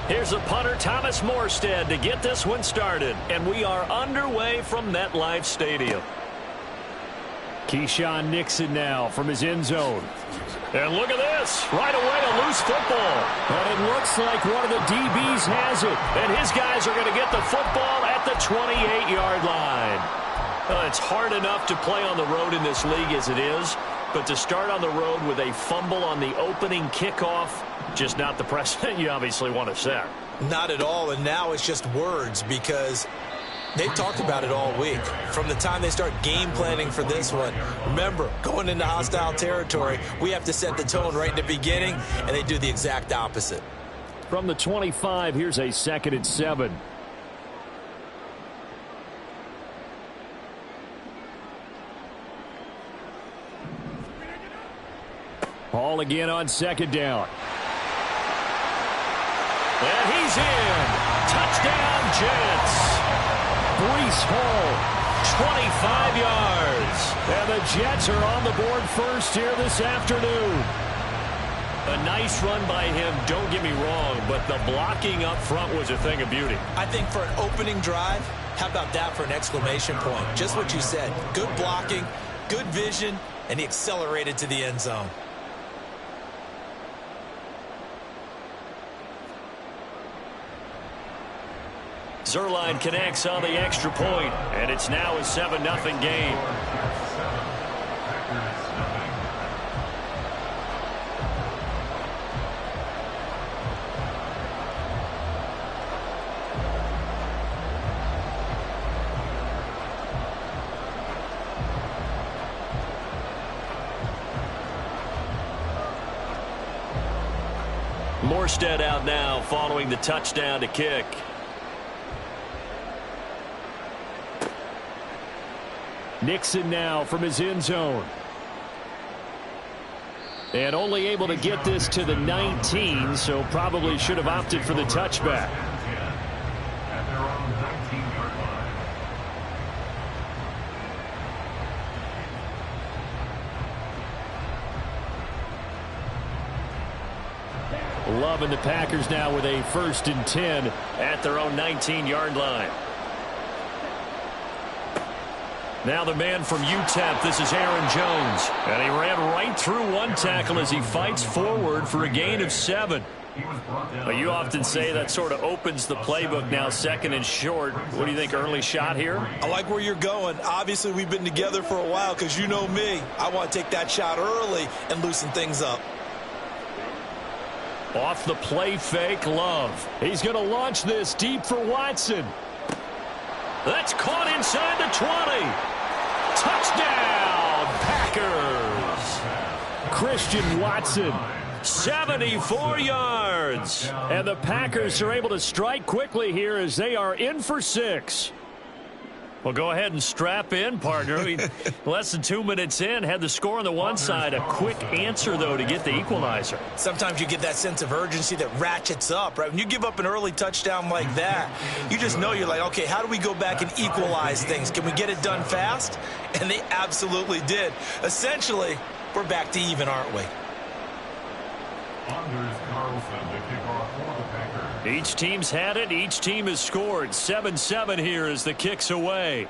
Here's the punter, Thomas Morstead, to get this one started. And we are underway from MetLife Stadium. Keisean Nixon now from his end zone. And look at this. Right away, a loose football. And it looks like one of the DBs has it. And his guys are going to get the football at the 28-yard line. It's hard enough to play on the road in this league as it is. But to start on the road with a fumble on the opening kickoff, just not the precedent you obviously want to set. Not at all, and now it's just words because they've talked about it all week. From the time they start game planning for this one, remember, going into hostile territory, we have to set the tone right in the beginning, and they do the exact opposite. From the 25, here's a 2nd and 7. Hall again on 2nd down. And he's in. Touchdown, Jets. Breece Hall, 25 yards. And the Jets are on the board first here this afternoon. A nice run by him, don't get me wrong, but the blocking up front was a thing of beauty. I think for an opening drive, how about that for an exclamation point? Just what you said. Good blocking, good vision, and he accelerated to the end zone. Zuerlein connects on the extra point, and it's now a 7-0 game. Morstead out now following the touchdown to kick. Nixon now from his end zone. And only able to get this to the 19, so probably should have opted for the touchback. Love and the Packers now with a 1st and 10 at their own 19-yard line. Now the man from UTEP, this is Aaron Jones. And he ran right through one tackle as he fights forward for a gain of 7. Well, you often say that sort of opens the playbook now, 2nd and short. What do you think, early shot here? I like where you're going. Obviously, we've been together for a while because you know me. I want to take that shot early and loosen things up. Off the play fake, Love. He's going to launch this deep for Watson. That's caught inside the 20. Touchdown, Packers. Christian Watson. 74 yards. And the Packers are able to strike quickly here as they are in for 6. Well, go ahead and strap in, partner. Less than 2 minutes in, had the score on the one side. A quick answer, though, to get the equalizer. Sometimes you get that sense of urgency that ratchets up, right? When you give up an early touchdown like that, you just know you're like, okay, how do we go back and equalize things? Can we get it done fast? And they absolutely did. Essentially, we're back to even, aren't we? Anders Carlson, the kickoff for the Packers. Each team's had it. Each team has scored. 7-7 here as the kick's away.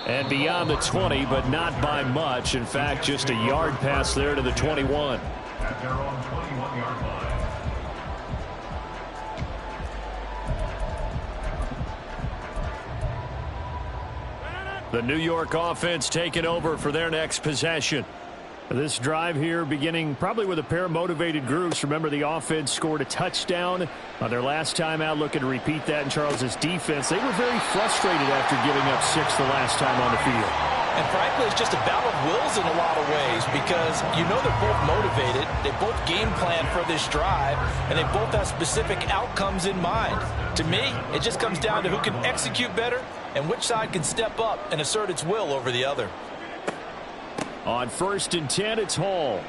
And beyond the 20, but not by much. In fact, just a yard pass there to the 21. At their own 21-yard line. The New York offense taking over for their next possession. This drive here beginning probably with a pair of motivated groups. Remember, the offense scored a touchdown on their last time out. Looking to repeat that in Charles's defense. They were very frustrated after giving up 6 the last time on the field. And frankly, it's just a battle of wills in a lot of ways because you know they're both motivated. They both game plan for this drive, and they both have specific outcomes in mind. To me, it just comes down to who can execute better and which side can step up and assert its will over the other. On 1st and 10, it's Hall.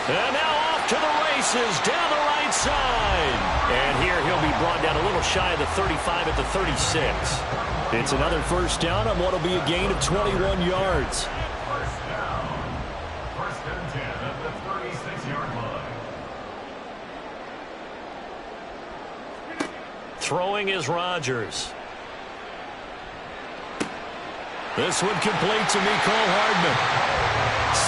And now off to the races down the right side. And here he'll be brought down a little shy of the 35 at the 36. It's another first down on what will be a gain of 21 yards. First down. First and 10 at the 36-yard line. Throwing is Rodgers. This one complete to Mecole Hardman.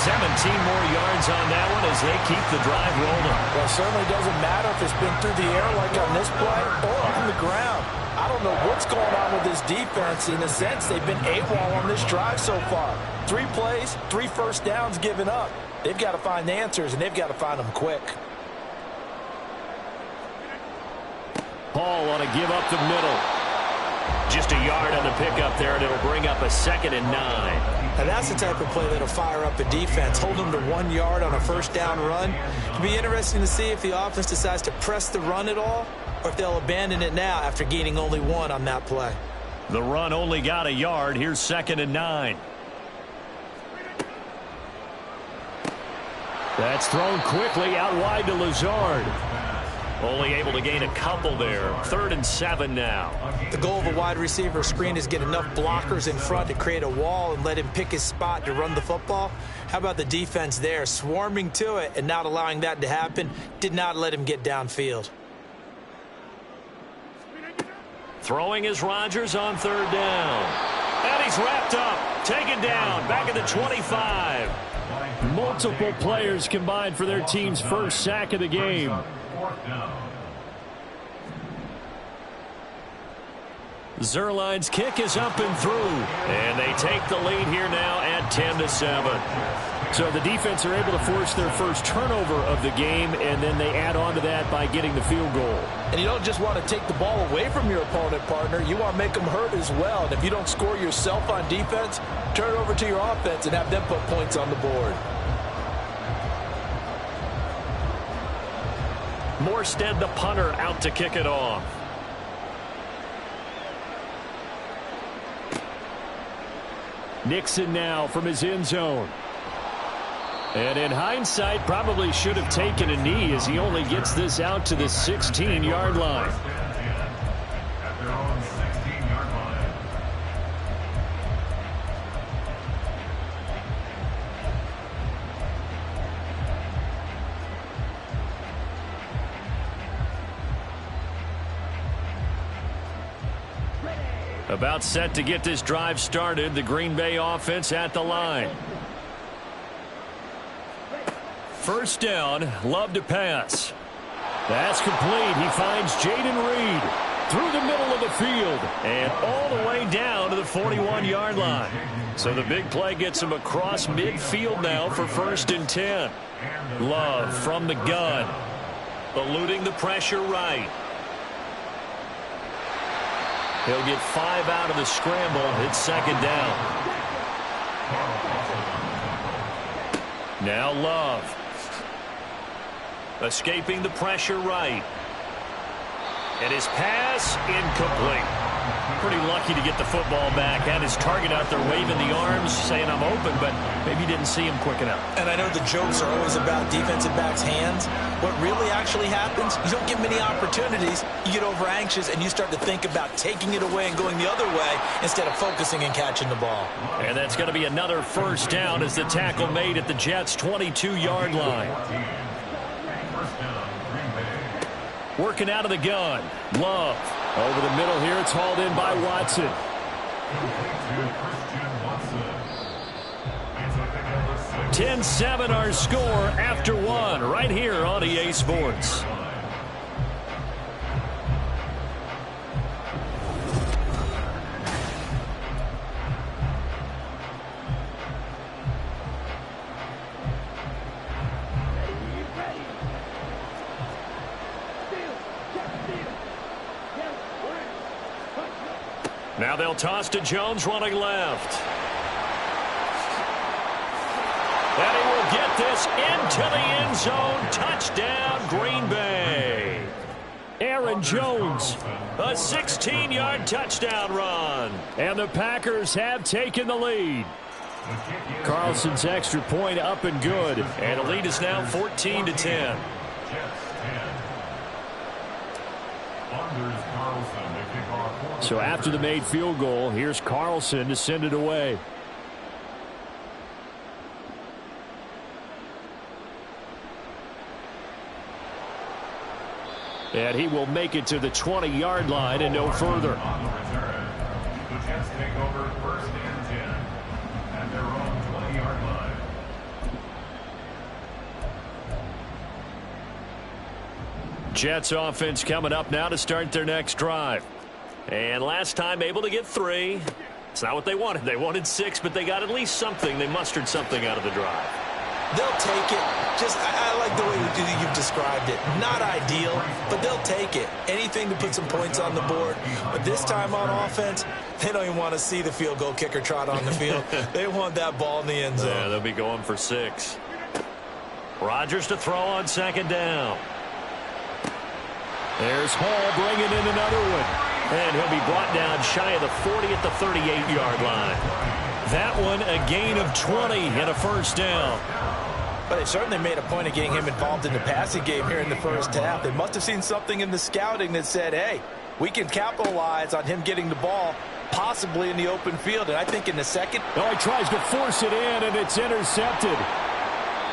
17 more yards on that one as they keep the drive rolling. Well, it certainly doesn't matter if it's been through the air like on this play or on the ground. I don't know what's going on with this defense. In a sense, they've been AWOL on this drive so far. 3 plays, 3 first downs given up. They've got to find answers, and they've got to find them quick. Paul on a give up the middle. Just a yard on the pickup there, and it'll bring up a 2nd and 9. And that's the type of play that'll fire up a defense. Hold them to 1 yard on a first down run. It'll be interesting to see if the offense decides to press the run at all, or if they'll abandon it now after gaining only 1 on that play. The run only got a yard. Here's 2nd and 9. That's thrown quickly out wide to Lazard. Only able to gain a couple there. 3rd and 7 now. The goal of a wide receiver screen is get enough blockers in front to create a wall and let him pick his spot to run the football. How about the defense there, swarming to it and not allowing that to happen? Did not let him get downfield. Throwing is Rodgers on 3rd down. And he's wrapped up. Taken down. Back at the 25. Multiple players combined for their team's first sack of the game. 4th down. Zuerlein's kick is up and through. And they take the lead here now at 10-7. So the defense are able to force their first turnover of the game, and then they add on to that by getting the field goal. And you don't just want to take the ball away from your opponent, partner. You want to make them hurt as well. And if you don't score yourself on defense, turn it over to your offense and have them put points on the board. Morstead, the punter, out to kick it off. Nixon now from his end zone. And in hindsight, probably should have taken a knee as he only gets this out to the 16-yard line. First and 10 at their own 16-yard line. About set to get this drive started. The Green Bay offense at the line. First down, Love to pass. That's complete. He finds Jayden Reed through the middle of the field and all the way down to the 41-yard line. So the big play gets him across midfield now for 1st and 10. Love from the gun, eluding the pressure right. He'll get 5 out of the scramble. It's 2nd down. Now Love. Escaping the pressure right. And his pass incomplete. Pretty lucky to get the football back. Had his target out there waving the arms, saying I'm open, but maybe didn't see him quick enough. And I know the jokes are always about defensive backs' hands. What really actually happens, you don't get many opportunities. You get over anxious and you start to think about taking it away and going the other way instead of focusing and catching the ball. And that's going to be another first down as the tackle made at the Jets' 22-yard line. Working out of the gun. Love. Over the middle here. It's hauled in by Watson. 10-7 our score after 1 right here on EA Sports. Now they'll toss to Jones running left. And he will get this into the end zone. Touchdown, Green Bay. Aaron Jones. A 16-yard touchdown run. And the Packers have taken the lead. Carlson's extra point up and good. And the lead is now 14-10. Jets 10. Anders Carlson to kick off. So after the made field goal, here's Carlson to send it away. And he will make it to the 20-yard line and no further. On the return, the Jets take over 1st and 10 at their own 20-yard line. Jets offense coming up now to start their next drive. And last time able to get 3. It's not what they wanted. They wanted 6, but they got at least something. They mustered something out of the drive. They'll take it. I like the way you've described it. Not ideal, but they'll take it. Anything to put some points on the board. But this time on offense, they don't even want to see the field goal kicker trot on the field. They want that ball in the end zone. Yeah, they'll be going for 6. Rodgers to throw on 2nd down. There's Hall bringing in another one. And he'll be brought down shy of the 40 at the 38-yard line. That one a gain of 20 and a 1st down. But they certainly made a point of getting him involved in the passing game here in the first half. They must have seen something in the scouting that said, hey, we can capitalize on him getting the ball possibly in the open field. And I think in the second. Oh, he tries to force it in, and it's intercepted.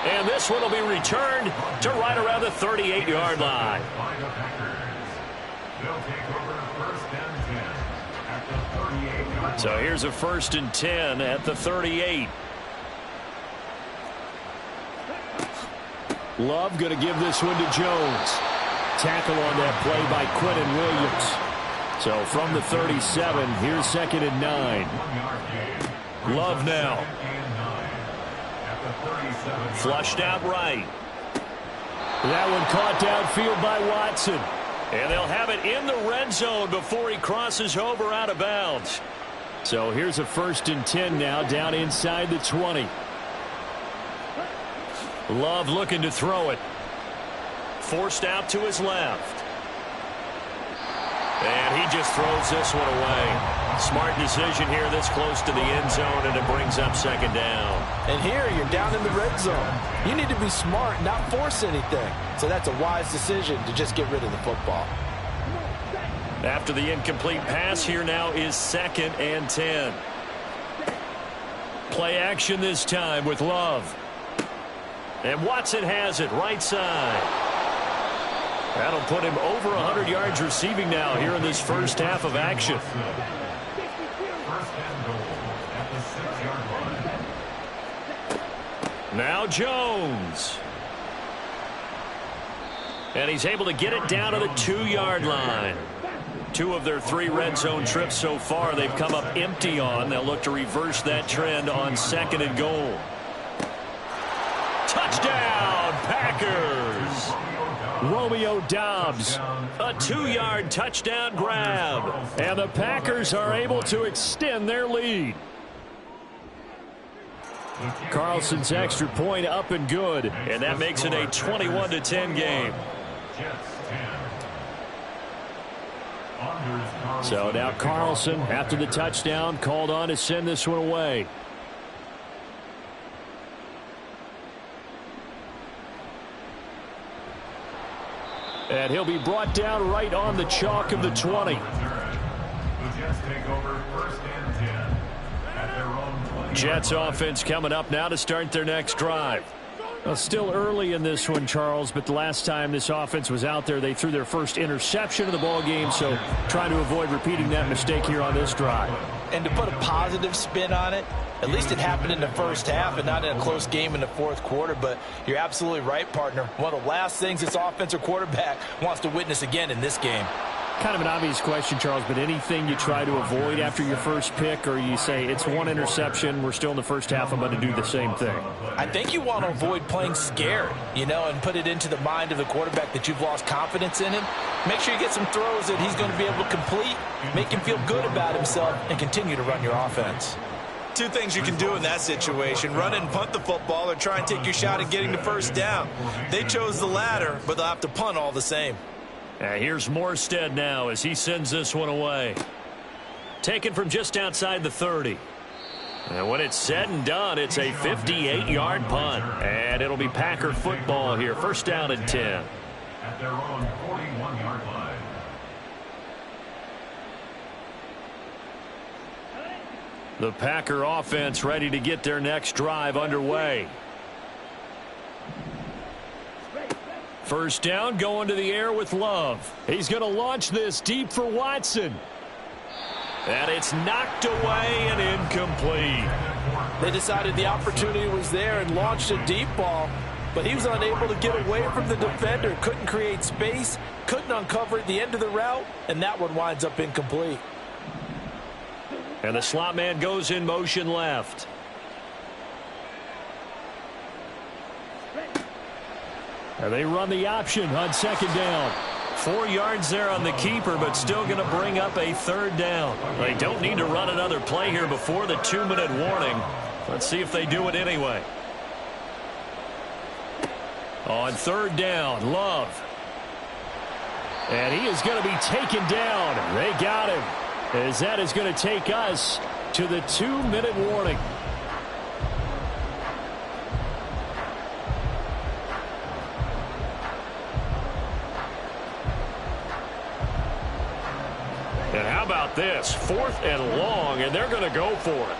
And this one will be returned to right around the 38-yard line. So here's a 1st and 10 at the 38. Love going to give this one to Jones. Tackle on that play by Quentin Williams. So from the 37, here's 2nd and 9. Love now. Flushed out right. That one caught downfield by Watson. And they'll have it in the red zone before he crosses over out of bounds. So here's a 1st and 10 now down inside the 20. Love looking to throw it. Forced out to his left. And he just throws this one away. Smart decision here this close to the end zone, and it brings up 2nd down. And here you're down in the red zone. You need to be smart, not force anything. So that's a wise decision to just get rid of the football. After the incomplete pass, here now is 2nd and 10. Play action this time with Love. And Watson has it right side. That'll put him over 100 yards receiving now here in this first half of action. Now Jones. And he's able to get it down to the 2-yard line. 2 of their 3 red zone trips so far they've come up empty on. They'll look to reverse that trend on 2nd and goal. Touchdown, Packers. Romeo Doubs. A 2-yard touchdown grab. And the Packers are able to extend their lead. Carlson's extra point up and good. And that makes it a 21-10 game. So now Carlson, after the touchdown, called on to send this one away. And he'll be brought down right on the chalk of the 20. The Jets take over 1st and 10 at their own 20. Jets offense coming up now to start their next drive. Well, still early in this one, Charles, but the last time this offense was out there, they threw their first interception of the ball game, so trying to avoid repeating that mistake here on this drive. And to put a positive spin on it, at least it happened in the first half and not in a close game in the fourth quarter. But you're absolutely right, partner. One of the last things this offensive quarterback wants to witness again in this game. Kind of an obvious question, Charles, but anything you try to avoid after your first pick, or you say it's one interception, we're still in the first half, I'm going to do the same thing? I think you want to avoid playing scared, and put it into the mind of the quarterback that you've lost confidence in him. Make sure you get some throws that he's going to be able to complete, make him feel good about himself, and continue to run your offense. Two things you can do in that situation: run and punt the football, or try and take your shot at getting the first down. They chose the latter, but they'll have to punt all the same. Here's Morstead now as he sends this one away. Taken from just outside the 30. And when it's said and done, it's a 58-yard punt. And it'll be Packer football here. 1st down and 10. At their own 41-yard line. The Packer offense ready to get their next drive underway. First down, going to the air with Love. He's going to launch this deep for Watson. And it's knocked away and incomplete. They decided the opportunity was there and launched a deep ball, but he was unable to get away from the defender, couldn't create space, couldn't uncover at the end of the route, and that one winds up incomplete. And the slot man goes in motion left. And they run the option on second down. 4 yards there on the keeper, but still going to bring up a third down. They don't need to run another play here before the 2-minute warning. Let's see if they do it anyway. On third down, Love. And he is going to be taken down. They got him. As that is going to take us to the 2-minute warning. And how about this? 4th and long, and they're going to go for it.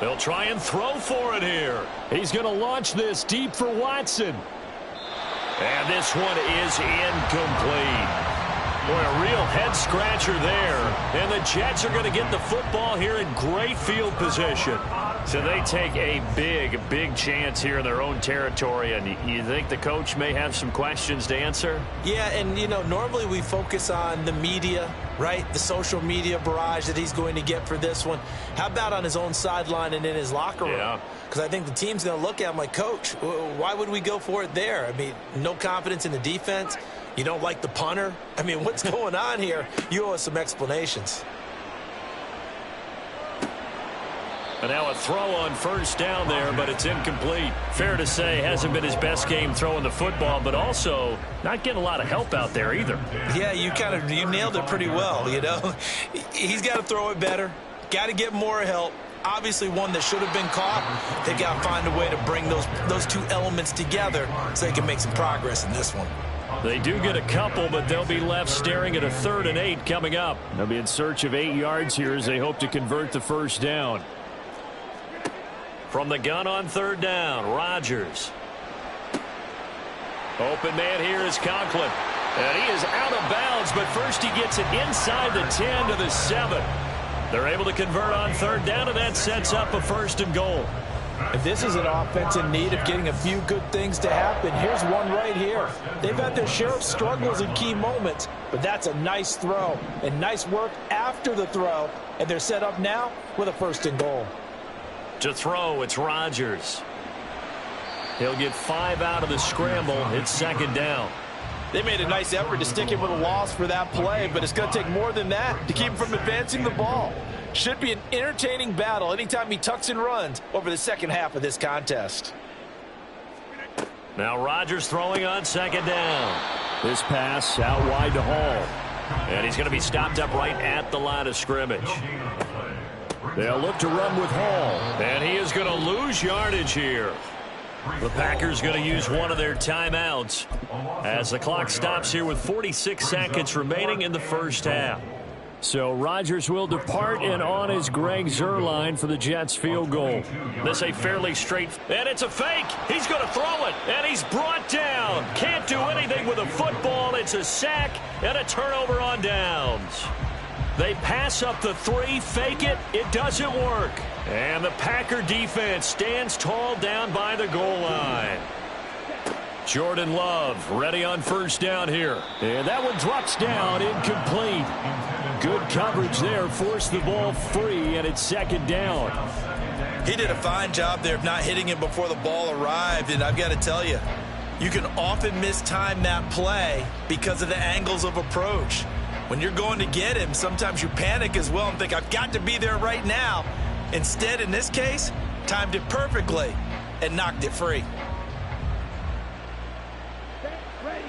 They'll try and throw for it here. He's going to launch this deep for Watson. And this one is incomplete. Boy, a real head-scratcher there. And the Jets are going to get the football here in great field position. So they take a big chance here in their own territory. And you think the coach may have some questions to answer? Yeah, and, you know, normally we focus on the media, right? The social media barrage that he's going to get for this one. How about on his own sideline and in his locker room? Yeah. Because I think the team's going to look at him like, Coach, why would we go for it there? I mean, no confidence in the defense. You don't like the punter? I mean, what's going on here? You owe us some explanations. And now a throw on first down there, but it's incomplete. Fair to say, hasn't been his best game throwing the football, but also not getting a lot of help out there either. Yeah, you nailed it pretty well, you know. He's got to throw it better. Got to get more help. Obviously one that should have been caught. They've got to find a way to bring those two elements together so they can make some progress in this one. They do get a couple, but they'll be left staring at a 3rd and 8 coming up. They'll be in search of 8 yards here as they hope to convert the first down. From the gun on 3rd down, Rodgers. Open man here is Conklin. And he is out of bounds, but first he gets it inside the 10 to the 7. They're able to convert on 3rd down, and that sets up a 1st and goal. If this is an offense in need of getting a few good things to happen, here's one right here. They've had their share of struggles in key moments, but that's a nice throw and nice work after the throw, and they're set up now with a 1st and goal. To throw, it's Rodgers. He'll get 5 out of the scramble. It's 2nd down. They made a nice effort to stick him with a loss for that play, but it's going to take more than that to keep him from advancing the ball. Should be an entertaining battle anytime he tucks and runs over the second half of this contest. Now Rodgers throwing on 2nd down. This pass out wide to Hall. And he's going to be stopped up right at the line of scrimmage. They'll look to run with Hall. And he is going to lose yardage here. The Packers going to use one of their timeouts as the clock stops here with 46 seconds remaining in the first half. So Rodgers will depart, and on is Greg Zuerlein for the Jets field goal. This a fairly straight, and it's a fake. He's going to throw it, and he's brought down. Can't do anything with a football. It's a sack and a turnover on downs. They pass up the 3, fake it. It doesn't work. And the Packer defense stands tall down by the goal line. Jordan Love ready on 1st down here. And that one drops down, incomplete. Good coverage there, forced the ball free, and it's 2nd down. He did a fine job there of not hitting him before the ball arrived, and I've got to tell you, you can often mistime that play because of the angles of approach. When you're going to get him, sometimes you panic as well and think, I've got to be there right now. Instead, in this case, timed it perfectly and knocked it free.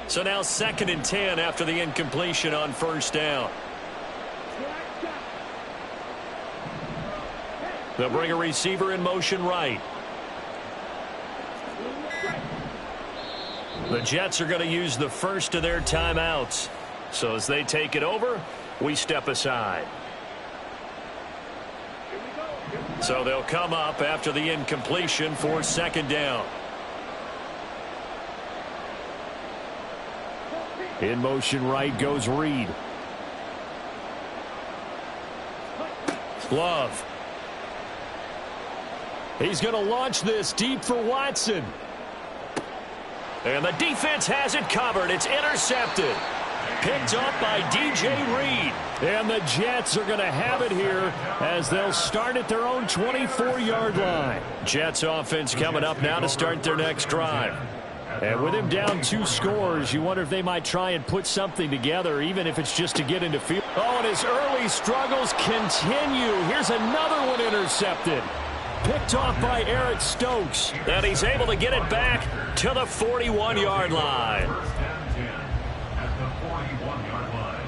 So now 2nd and 10 after the incompletion on 1st down. They'll bring a receiver in motion right. The Jets are going to use the first of their timeouts. So as they take it over, we step aside. So they'll come up after the incompletion for second down. In motion right goes Reed. Love. He's going to launch this deep for Watson. And the defense has it covered. It's intercepted. Picked up by DJ Reed. And the Jets are going to have it here as they'll start at their own 24-yard line. Jets offense coming up now to start their next drive. And with him down 2 scores, you wonder if they might try and put something together, even if it's just to get into field. Oh, and his early struggles continue. Here's another one intercepted. Picked off by Eric Stokes. And he's able to get it back to the 41-yard line. First and 10 at the 41-yard line.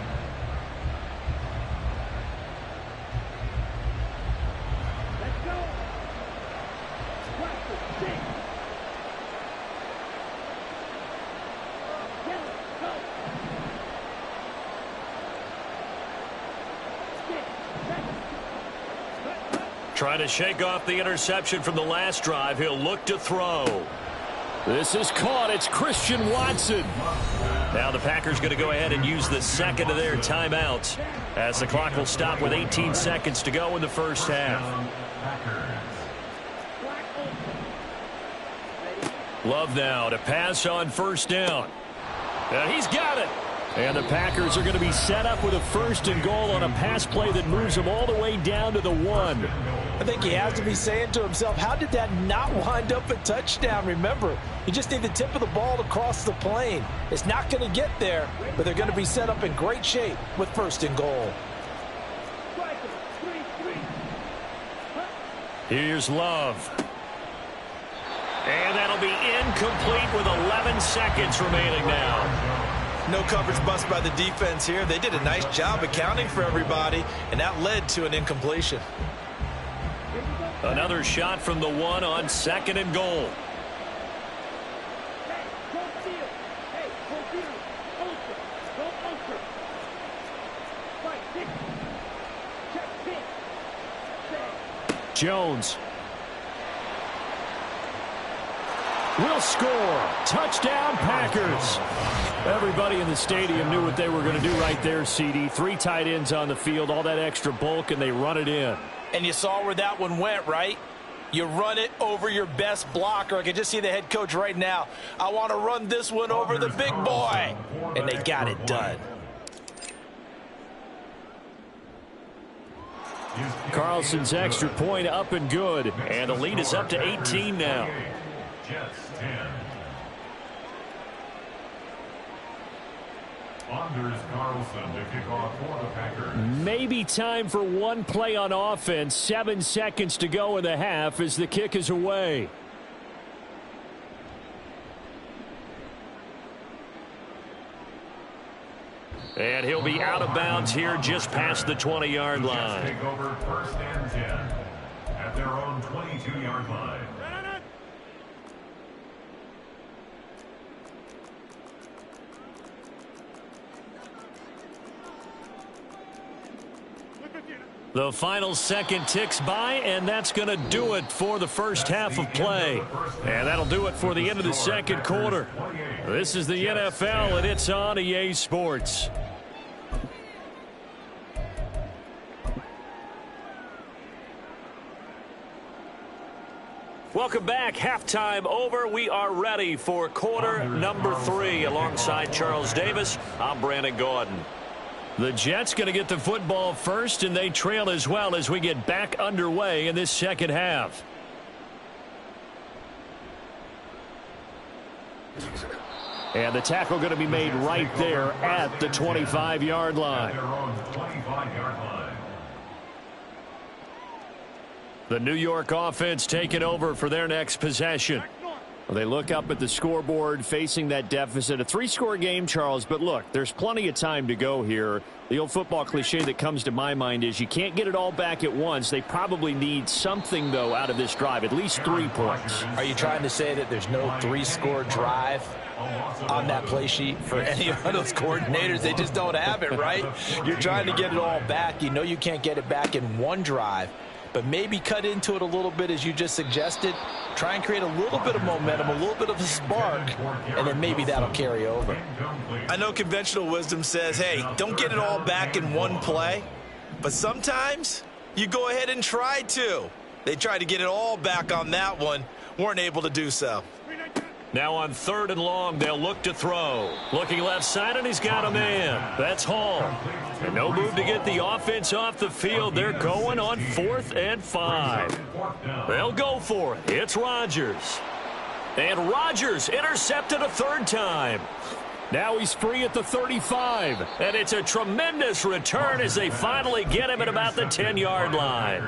Trying to shake off the interception from the last drive. He'll look to throw. This is caught. It's Christian Watson. Now the Packers going to go ahead and use the second of their timeouts as the clock will stop with 18 seconds to go in the first half. Love now to pass on first down. And he's got it. And the Packers are going to be set up with a 1st and goal on a pass play that moves them all the way down to the 1. I think he has to be saying to himself, how did that not wind up a touchdown? Remember, you just need the tip of the ball to cross the plane. It's not going to get there, but they're going to be set up in great shape with 1st and goal. Here's Love. And that'll be incomplete with 11 seconds remaining now. No coverage bust by the defense here. They did a nice job accounting for everybody, and that led to an incompletion. Another shot from the 1 on 2nd and goal. Jones will score. Touchdown, Packers. Everybody in the stadium knew what they were going to do right there, CD. 3 tight ends on the field, all that extra bulk, and they run it in. And you saw where that one went, right? You run it over your best blocker. I can just see the head coach right now. I want to run this one over the big boy. And they got it done. Carlson's extra point up and good. And the lead is up to 18 now. Jets 10. Anders Carlson to kick off for the Packers. Maybe time for one play on offense. 7 seconds to go in the half as the kick is away. And he'll be out of bounds here just past the 20-yard line. Take over 1st and 10 at their own 22-yard line. The final second ticks by, and that's going to do it for the first half of play. And that'll do it for the end of the second quarter. This is the NFL, and it's on EA Sports. Welcome back. Halftime over. We are ready for quarter number 3. Alongside Charles Davis, I'm Brandon Gaudin. The Jets going to get the football first, and they trail as well as we get back underway in this second half. And the tackle going to be made right there at the 25-yard line. The New York offense taking over for their next possession. Well, they look up at the scoreboard facing that deficit. A 3-score game, Charles, but look, there's plenty of time to go here. The old football cliche that comes to my mind is you can't get it all back at once. They probably need something, though, out of this drive, at least 3 points. Are you trying to say that there's no 3-score drive on that play sheet for any of those coordinators? They just don't have it, right? You're trying to get it all back. You know you can't get it back in one drive, but maybe cut into it a little bit as you just suggested. Try and create a little bit of momentum, a little bit of a spark, and then maybe that'll carry over. I know conventional wisdom says, hey, don't get it all back in one play, but sometimes you go ahead and try to. They tried to get it all back on that one, weren't able to do so. Now on 3rd and long, they'll look to throw. Looking left side, and he's got a man. That's Hall. And no move to get the offense off the field. They're going on 4th and 5. They'll go for it. It's Rodgers. And Rodgers intercepted a 3rd time. Now he's free at the 35. And it's a tremendous return as they finally get him at about the 10-yard line.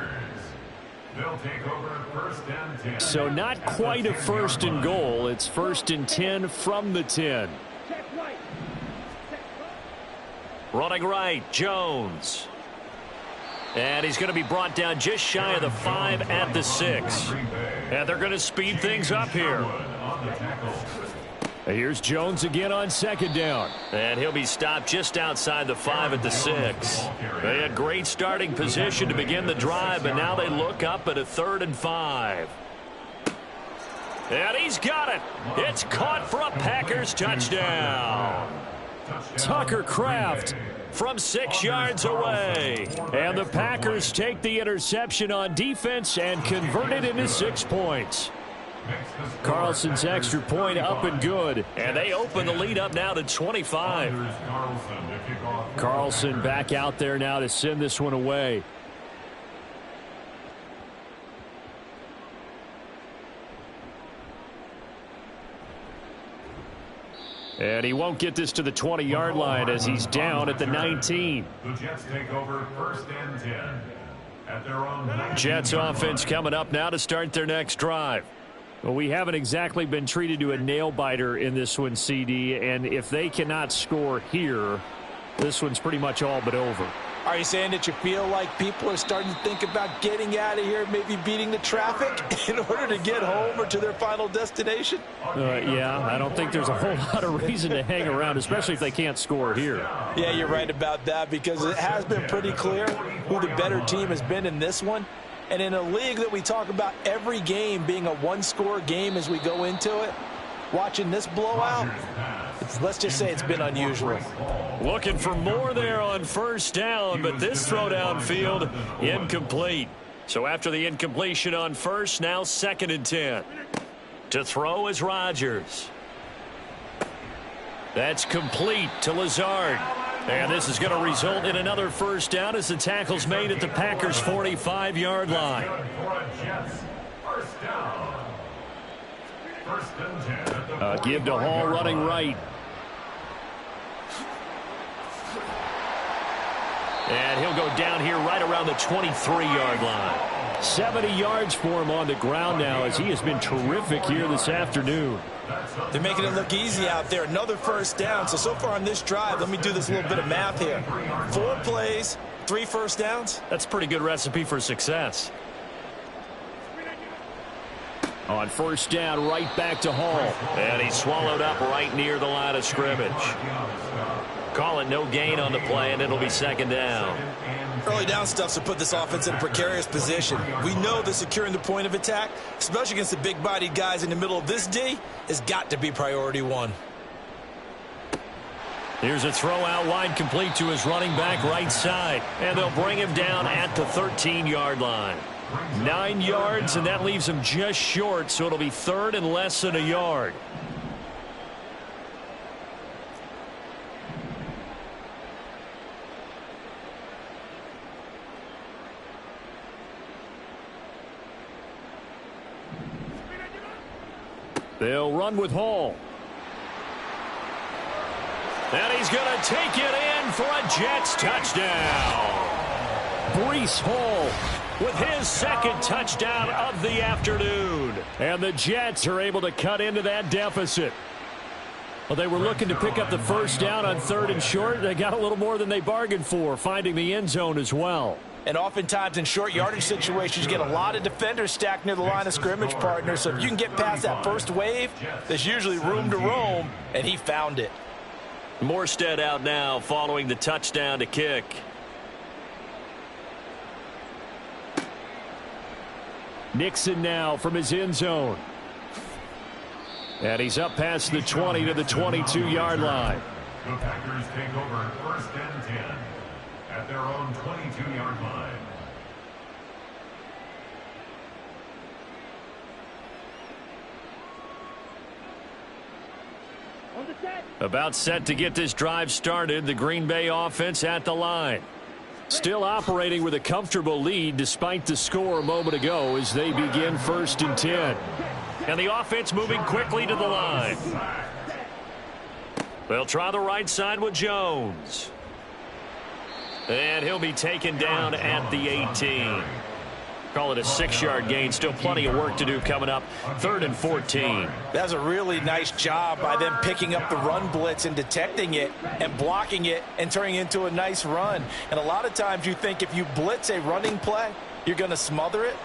They'll take over 1st and 10. So not quite a 1st and goal. It's 1st and 10 from the 10. Running right, Jones. And he's going to be brought down just shy of the 5 at the 6. And they're going to speed things up here. Here's Jones again on 2nd down. And he'll be stopped just outside the 5 at the 6. They had great starting position to begin the drive, but now they look up at a 3rd and 5. And he's got it. It's caught for a Packers touchdown. Tucker Kraft from 6 yards away. And the Packers take the interception on defense and convert it into 6 points. Carlson's extra point up and good. And they open the lead up now to 25. Carlson back out there now to send this one away. And he won't get this to the 20-yard line as he's down at the 19. The Jets take over 1st and 10 at their own 19. Jets offense coming up now to start their next drive. Well, we haven't exactly been treated to a nail-biter in this one, CD, and if they cannot score here, this one's pretty much all but over. Are you saying that you feel like people are starting to think about getting out of here, maybe beating the traffic in order to get home or to their final destination? Yeah, I don't think there's a whole lot of reason to hang around, especially if they can't score here. Yeah, you're right about that, because it has been pretty clear who the better team has been in this one. And in a league that we talk about every game being a 1-score game as we go into it, watching this blowout, let's just say it's been unusual. Looking for more there on 1st down, but this throw downfield incomplete. So after the incompletion on 1st, now 2nd and 10. To throw is Rodgers. That's complete to Lazard. And this is going to result in another 1st down as the tackle's made at the Packers' 45-yard line. Give to Hall running right. And he'll go down here right around the 23-yard line. 70 yards for him on the ground now as he has been terrific here this afternoon. They're making it look easy out there. Another 1st down. So far on this drive, let me do this little bit of math here. 4 plays, 3 1st downs. That's a pretty good recipe for success. On 1st down, right back to Hall. And he's swallowed up right near the line of scrimmage. Call it no gain on the play, and it'll be 2nd down. Early down stuff to put this offense in a precarious position. We know that securing the point of attack, especially against the big-bodied guys in the middle of this D, has got to be priority 1. Here's a throw out wide, complete to his running back right side. And they'll bring him down at the 13-yard line. 9 yards, and that leaves him just short, so it'll be 3rd and less than a yard. They'll run with Hall. And he's going to take it in for a Jets touchdown. Breece Hall with his second touchdown of the afternoon. And the Jets are able to cut into that deficit. Well, they were looking to pick up the first down on 3rd and short. They got a little more than they bargained for, finding the end zone as well. And oftentimes in short yardage situations, you get a lot of defenders stacked near the line of scrimmage, partner. So if you can get past that first wave, there's usually room to roam, and he found it. Morstead out now following the touchdown to kick. Nixon now from his end zone. And he's up past the 20 to the 22-yard line. The Packers take over 1st and 10 at their own 22-yard line. About set to get this drive started. The Green Bay offense at the line. Still operating with a comfortable lead despite the score a moment ago as they begin 1st and 10. And the offense moving quickly to the line. They'll try the right side with Jones. And he'll be taken down at the 18. Call it a 6-yard gain. Still plenty of work to do coming up. 3rd and 14. That's a really nice job by them picking up the run blitz and detecting it and blocking it and turning it into a nice run. And a lot of times you think if you blitz a running play, you're going to smother it.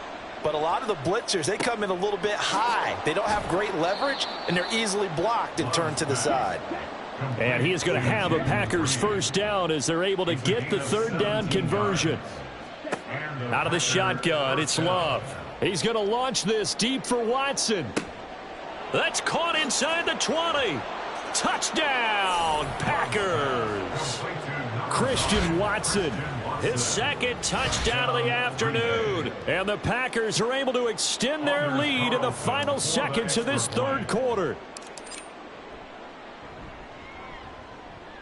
But a lot of the blitzers, they come in a little bit high. They don't have great leverage, and they're easily blocked and turned to the side. And he is going to have a Packers first down as they're able to get the 3rd down conversion. Out of the shotgun, it's Love. He's going to launch this deep for Watson. That's caught inside the 20. Touchdown, Packers. Christian Watson. His second touchdown of the afternoon. And the Packers are able to extend their lead in the final seconds of this 3rd quarter.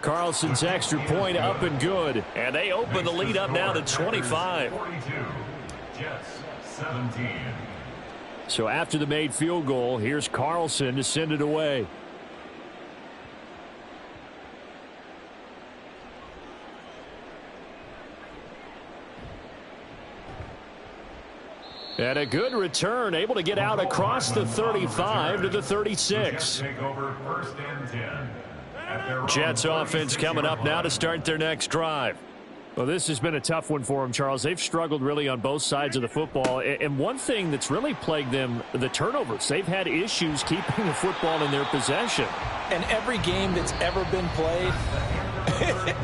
Carlson's extra point up and good. And they open the lead up now to 25. 42, Jets 17. So after the made field goal, here's Carlson to send it away. And a good return, able to get out across the 35 to the 36. Take over 1st and 10. Jets offense coming up now to start their next drive. Well, this has been a tough one for them, Charles. They've struggled really on both sides of the football. And one thing that's really plagued them, the turnovers. They've had issues keeping the football in their possession. And every game that's ever been played,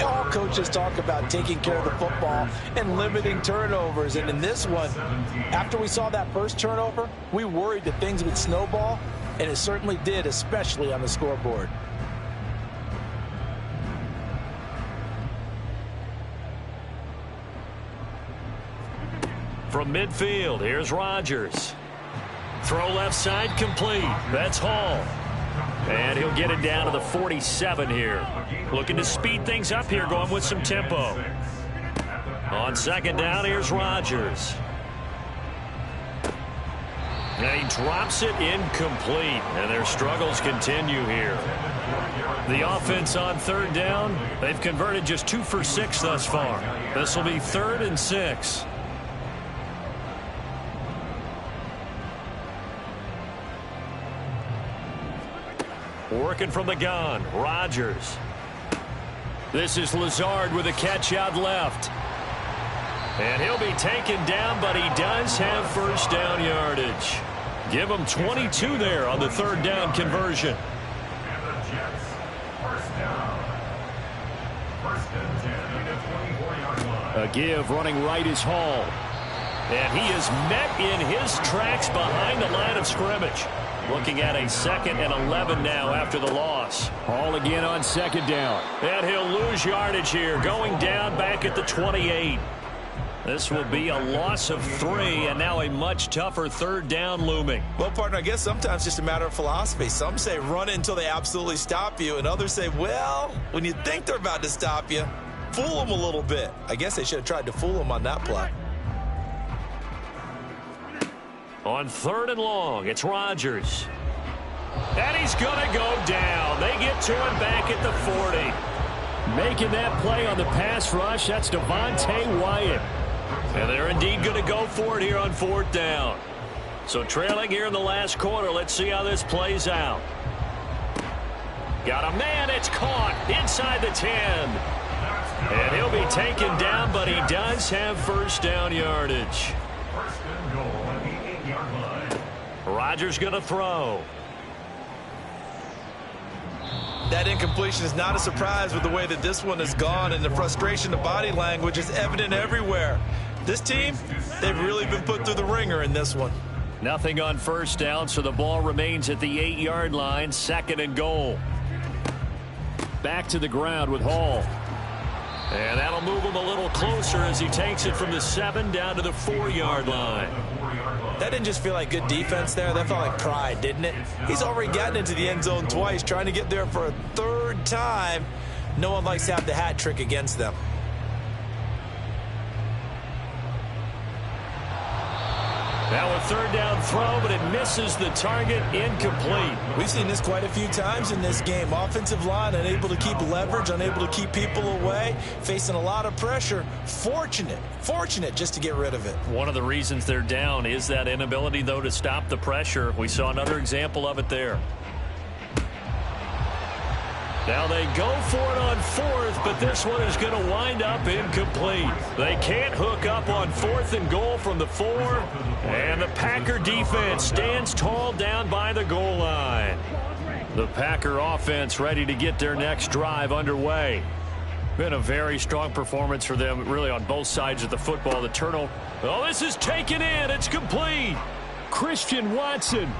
all coaches talk about taking care of the football and limiting turnovers. And in this one, after we saw that first turnover, we worried that things would snowball, and it certainly did, especially on the scoreboard. From midfield, here's Rodgers. Throw left side complete. That's Hall. And he'll get it down to the 47 here. Looking to speed things up here, going with some tempo. On 2nd down, here's Rodgers. And he drops it incomplete. And their struggles continue here. The offense on 3rd down, they've converted just 2 for 6 thus far. This will be 3rd and 6. Working from the gun, Rodgers. This is Lazard with a catch out left. And he'll be taken down, but he does have first down yardage. Give him 22 there on the 3rd down conversion. And the Jets, first down. 1st and 10 at the 24-yard line. A give running right is Hall. And he is met in his tracks behind the line of scrimmage. Looking at a 2nd and 11 now after the loss. Hall again on 2nd down. And he'll lose yardage here, going down back at the 28. This will be a loss of 3, and now a much tougher 3rd down looming. Well, partner, I guess sometimes it's just a matter of philosophy. Some say run it until they absolutely stop you, and others say, well, when you think they're about to stop you, fool them a little bit. I guess they should have tried to fool them on that play. On 3rd and long, it's Rodgers. And he's going to go down. They get to him back at the 40. Making that play on the pass rush, that's Devontae Wyatt. And they're indeed going to go for it here on 4th down. So trailing here in the last quarter. Let's see how this plays out. Got a man. It's caught inside the 10. And he'll be taken down, but he does have first down yardage. First and goal on the 8-yard line. Rodgers going to throw. That incompletion is not a surprise with the way that this one has gone, and the frustration, the body language is evident everywhere. This team, they've really been put through the ringer in this one. Nothing on first down, so the ball remains at the 8-yard line. 2nd and goal. Back to the ground with Hall. And that'll move him a little closer as he takes it from the 7 down to the 4-yard line. That didn't just feel like good defense there. That felt like pride, didn't it? He's already gotten into the end zone twice, trying to get there for a 3rd time. No one likes to have the hat trick against them. Now a 3rd down throw, but it misses the target. Incomplete. We've seen this quite a few times in this game. Offensive line unable to keep leverage, unable to keep people away, facing a lot of pressure. Fortunate just to get rid of it. One of the reasons they're down is that inability, though, to stop the pressure. We saw another example of it there. Now they go for it on 4th, but this one is going to wind up incomplete. They can't hook up on 4th and goal from the 4, and the Packer defense stands tall down by the goal line. The Packer offense ready to get their next drive underway. Been a very strong performance for them, really, on both sides of the football. The turnover. Oh, this is taken in. It's complete. Christian Watson.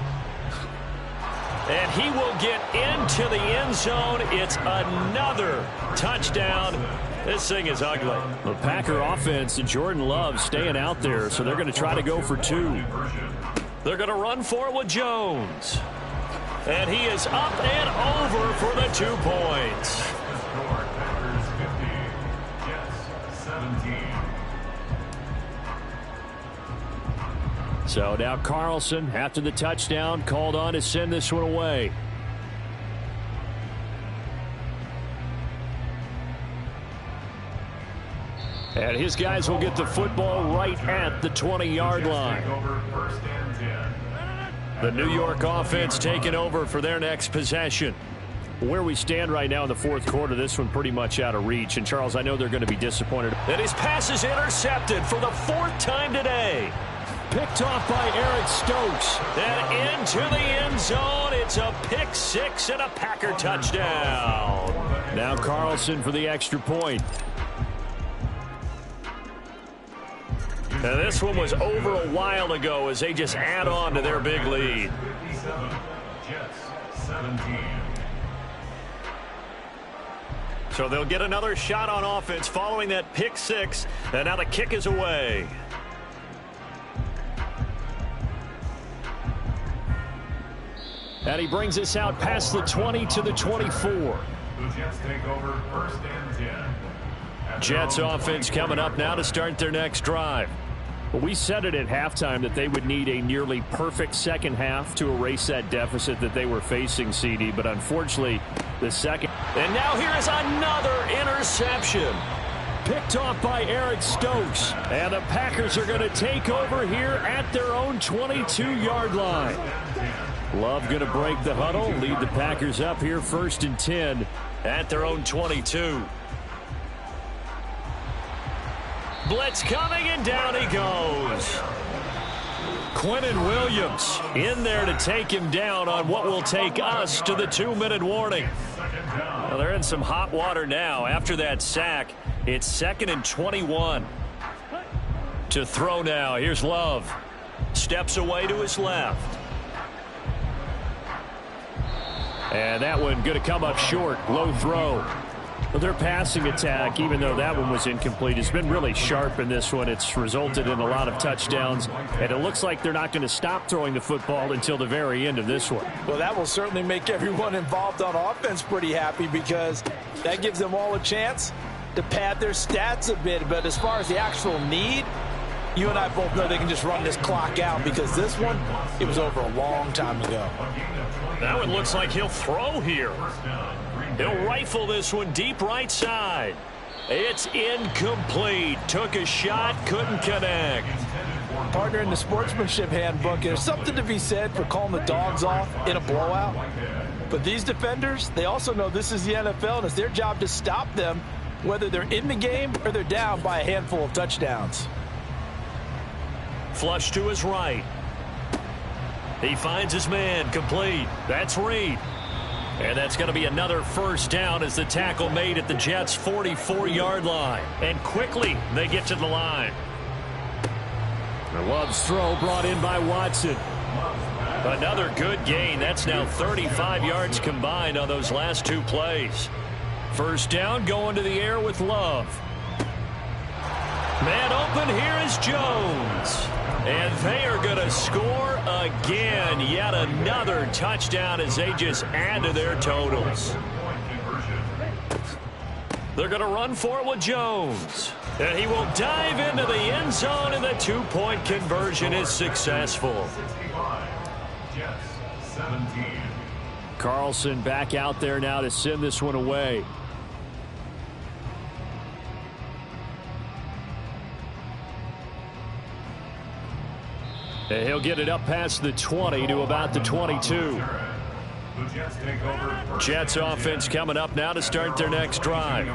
And he will get into the end zone. It's another touchdown. This thing is ugly. The Packer offense and Jordan Love staying out there, so they're going to try to go for 2. They're going to run for it with Jones. And he is up and over for the 2 points. Packers 50, Jets 17. So now Carlson, after the touchdown, called on to send this one away. And his guys will get the football right at the 20-yard line. The New York offense taking over for their next possession. Where we stand right now in the 4th quarter, this one pretty much out of reach. And, Charles, I know they're going to be disappointed. And his pass is intercepted for the 4th time today. Picked off by Eric Stokes. And into the end zone. It's a pick 6 and a Packer touchdown. Now Carlson for the extra point. And this one was over a while ago as they just add on to their big lead. 57, Jets 17. So they'll get another shot on offense following that pick 6. And now the kick is away. And he brings us out past the 20 to the 24. The Jets take over 1st and 10. Jets offense coming up now to start their next drive. Well, we said it at halftime that they would need a nearly perfect second half to erase that deficit that they were facing, CD. But unfortunately, the second. And now here is another interception. Picked off by Eric Stokes. And the Packers are going to take over here at their own 22-yard line. Love going to break the huddle, lead the Packers up here 1st and 10 at their own 22. Blitz coming, and down he goes. Quinnen Williams in there to take him down on what will take us to the 2-minute warning. Well, they're in some hot water now. After that sack, it's 2nd and 21. To throw now. Here's Love. Steps away to his left. And that one going to come up short. Low throw. Well, their passing attack, even though that one was incomplete, has been really sharp in this one. It's resulted in a lot of touchdowns, and it looks like they're not going to stop throwing the football until the very end of this one. Well, that will certainly make everyone involved on offense pretty happy because that gives them all a chance to pad their stats a bit. But as far as the actual need, you and I both know they can just run this clock out because this one, it was over a long time ago. That one looks like he'll throw here. He'll rifle this one deep right side. It's incomplete. Took a shot, couldn't connect. Partner, in the sportsmanship handbook, there's something to be said for calling the dogs off in a blowout. But these defenders, they also know this is the NFL, and it's their job to stop them, whether they're in the game or they're down by a handful of touchdowns. Flush to his right. He finds his man, complete. That's Reed. And that's going to be another first down as the tackle made at the Jets' 44-yard line. And quickly, they get to the line. The Love's throw brought in by Watson. Another good gain. That's now 35 yards combined on those last two plays. First down, going to the air with Love. Man open, here is Jones. And they are going to score again. Yet another touchdown as they just add to their totals. They're going to run for it with Jones. And he will dive into the end zone, and the two-point conversion is successful. Carlson back out there now to send this one away. And he'll get it up past the 20 to about the 22. Jets offense coming up now to start their next drive.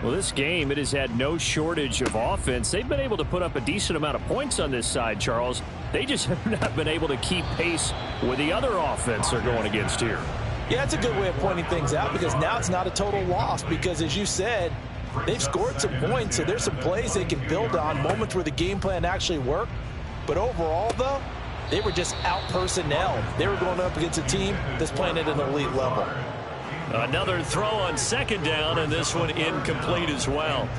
Well, this game, it has had no shortage of offense. They've been able to put up a decent amount of points on this side, Charles. They just have not been able to keep pace with the other offense they're going against here. Yeah, it's a good way of pointing things out because now it's not a total loss because, as you said, they've scored some points, so there's some plays they can build on, moments where the game plan actually worked. But overall, though, they were just out-personnel. They were going up against a team that's playing at an elite level. Another throw on second down, and this one incomplete as well.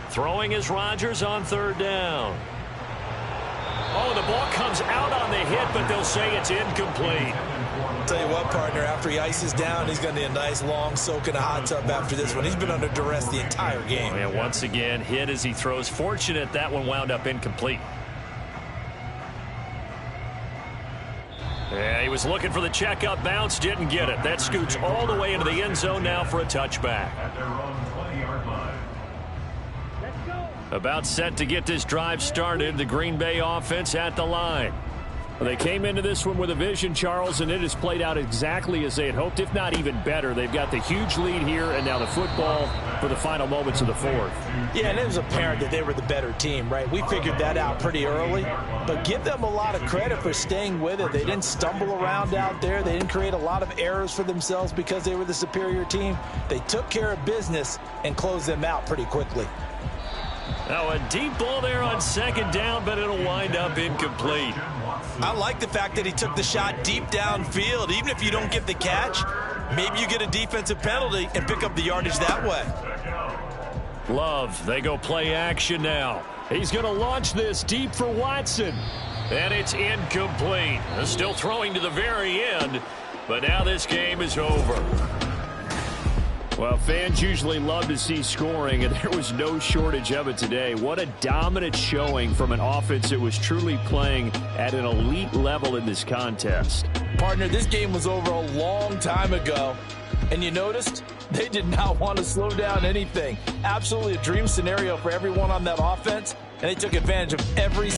Throwing is Rodgers on third down. Oh, the ball comes out on the hit, but they'll say it's incomplete. Tell you what, partner, after he ices down, he's going to need a nice long soak in a hot tub after this one. He's been under duress the entire game. And once again, hit as he throws. Fortunate that one wound up incomplete. Yeah, he was looking for the checkup bounce, didn't get it. That scoots all the way into the end zone now for a touchback. About set to get this drive started, the Green Bay offense at the line. Well, they came into this one with a vision, Charles, and it has played out exactly as they had hoped, if not even better. They've got the huge lead here, and now the football for the final moments of the fourth. Yeah, and it was apparent that they were the better team, right? We figured that out pretty early, but give them a lot of credit for staying with it. They didn't stumble around out there. They didn't create a lot of errors for themselves because they were the superior team. They took care of business and closed them out pretty quickly. Now a deep ball there on second down, but it'll wind up incomplete. I like the fact that he took the shot deep downfield. Even if you don't get the catch, maybe you get a defensive penalty and pick up the yardage that way. Love, they go play action now. He's going to launch this deep for Watson. And it's incomplete. Still throwing to the very end, but now this game is over. Well, fans usually love to see scoring, and there was no shortage of it today. What a dominant showing from an offense that was truly playing at an elite level in this contest. Partner, this game was over a long time ago, and you noticed they did not want to slow down anything. Absolutely a dream scenario for everyone on that offense, and they took advantage of every